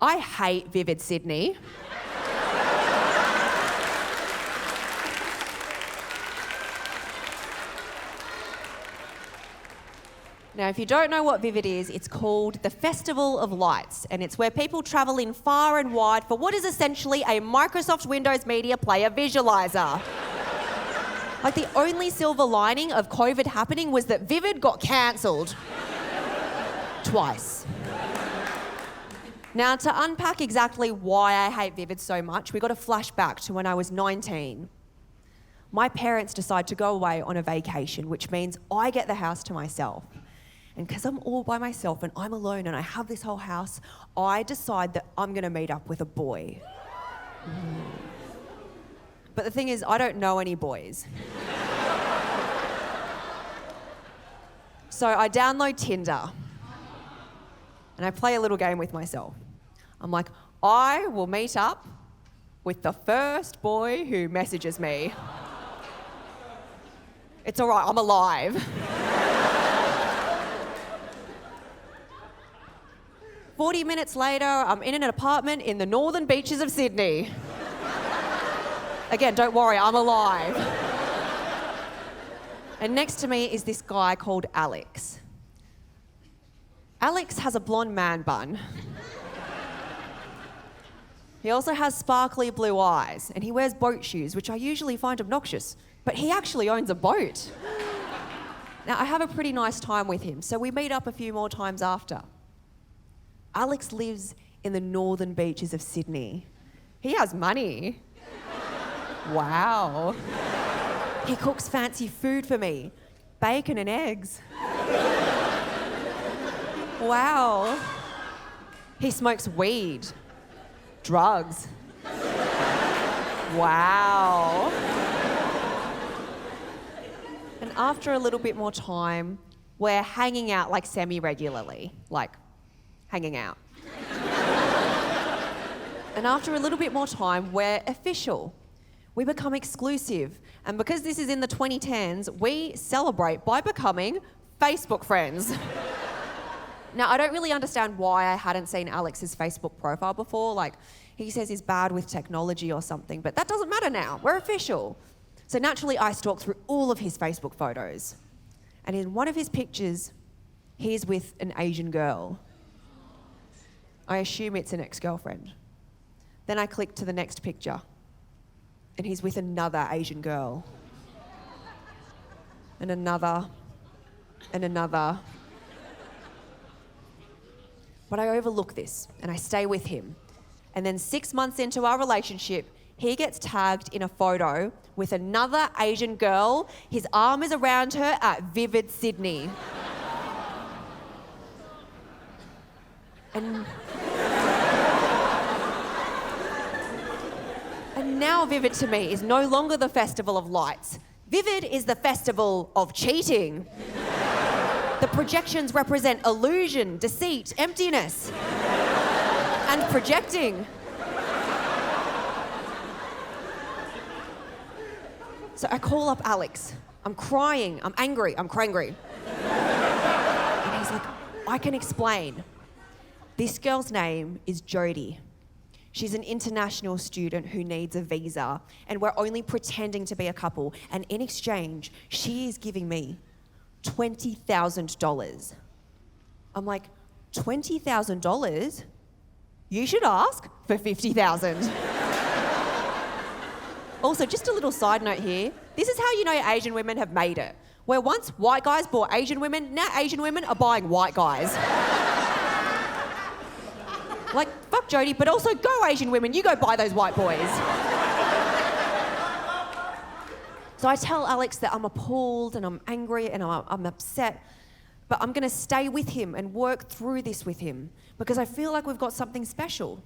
I hate Vivid Sydney. Now, if you don't know what Vivid is, it's called the Festival of Lights, and it's where people travel in far and wide for what is essentially a Microsoft Windows Media Player visualizer. Like, the only silver lining of COVID happening was that Vivid got cancelled. Twice. Now, to unpack exactly why I hate Vivid so much, we got a flashback to when I was 19. My parents decide to go away on a vacation, which means I get the house to myself. And because I'm all by myself and I'm alone and I have this whole house, I decide that I'm going to meet up with a boy. But the thing is, I don't know any boys. So I download Tinder and I play a little game with myself. I'm like, I will meet up with the first boy who messages me. It's all right, I'm alive. 40 minutes later, I'm in an apartment in the northern beaches of Sydney. Again, don't worry, I'm alive. And next to me is this guy called Alex. Alex has a blonde man bun. He also has sparkly blue eyes, and he wears boat shoes, which I usually find obnoxious, but he actually owns a boat. Now, I have a pretty nice time with him, so we meet up a few more times after. Alex lives in the northern beaches of Sydney. He has money. Wow. He cooks fancy food for me. Bacon and eggs. Wow. He smokes weed. Drugs. Wow. And after a little bit more time, we're hanging out like semi-regularly, like hanging out. And after a little bit more time, we're official. We become exclusive. And because this is in the 2010s, we celebrate by becoming Facebook friends. Now, I don't really understand why I hadn't seen Alex's Facebook profile before. Like, he says he's bad with technology or something, but that doesn't matter now. We're official. So naturally, I stalked through all of his Facebook photos. And in one of his pictures, he's with an Asian girl. I assume it's an ex-girlfriend. Then I click to the next picture, and he's with another Asian girl. And another, and another. But I overlook this, and I stay with him. And then 6 months into our relationship, he gets tagged in a photo with another Asian girl. His arm is around her at Vivid Sydney. And now Vivid to me is no longer the Festival of Lights. Vivid is the Festival of Cheating. The projections represent illusion, deceit, emptiness, and projecting. So I call up Alex. I'm crying, I'm angry, I'm crangry. And he's like, I can explain. This girl's name is Jodie. She's an international student who needs a visa, and we're only pretending to be a couple. And in exchange, she is giving me $20,000. I'm like, $20,000? You should ask for $50,000. Also, just a little side note here. This is how you know Asian women have made it. Where once white guys bought Asian women, now Asian women are buying white guys. Like, fuck Jodie, but also go Asian women, you go buy those white boys. So I tell Alex that I'm appalled and I'm angry and I'm upset, but I'm gonna stay with him and work through this with him because I feel like we've got something special.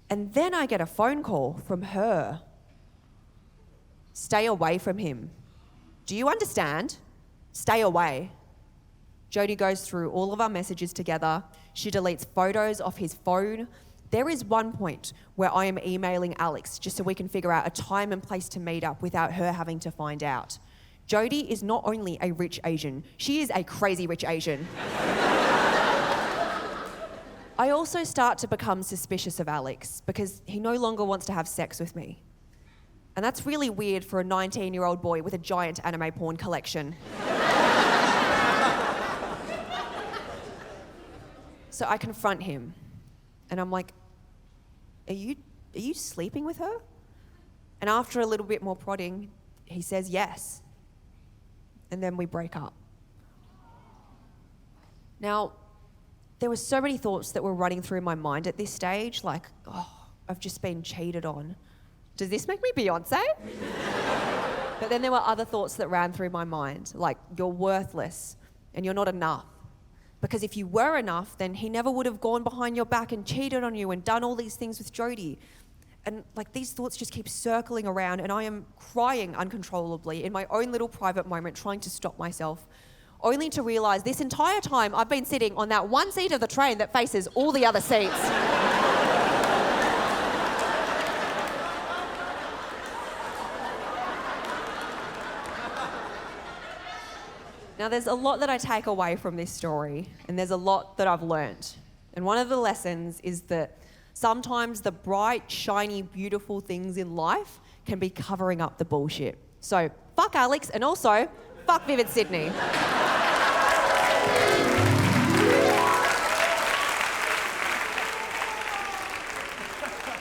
And then I get a phone call from her. Stay away from him. Do you understand? Stay away. Jodie goes through all of our messages together. She deletes photos off his phone. There is one point where I am emailing Alex just so we can figure out a time and place to meet up without her having to find out. Jodie is not only a rich Asian, she is a crazy rich Asian. I also start to become suspicious of Alex because he no longer wants to have sex with me. And that's really weird for a 19-year-old boy with a giant anime porn collection. So I confront him and I'm like, are you sleeping with her? And after a little bit more prodding, he says yes. And then we break up. Now, there were so many thoughts that were running through my mind at this stage, like, oh, I've just been cheated on. Does this make me Beyonce? But then there were other thoughts that ran through my mind, like, you're worthless and you're not enough. Because if you were enough, then he never would have gone behind your back and cheated on you and done all these things with Jodie. And like these thoughts just keep circling around and I am crying uncontrollably in my own little private moment, trying to stop myself, only to realise this entire time I've been sitting on that one seat of the train that faces all the other seats. Now, there's a lot that I take away from this story, and there's a lot that I've learnt. And one of the lessons is that sometimes the bright, shiny, beautiful things in life can be covering up the bullshit. So, fuck Alex, and also, fuck Vivid Sydney.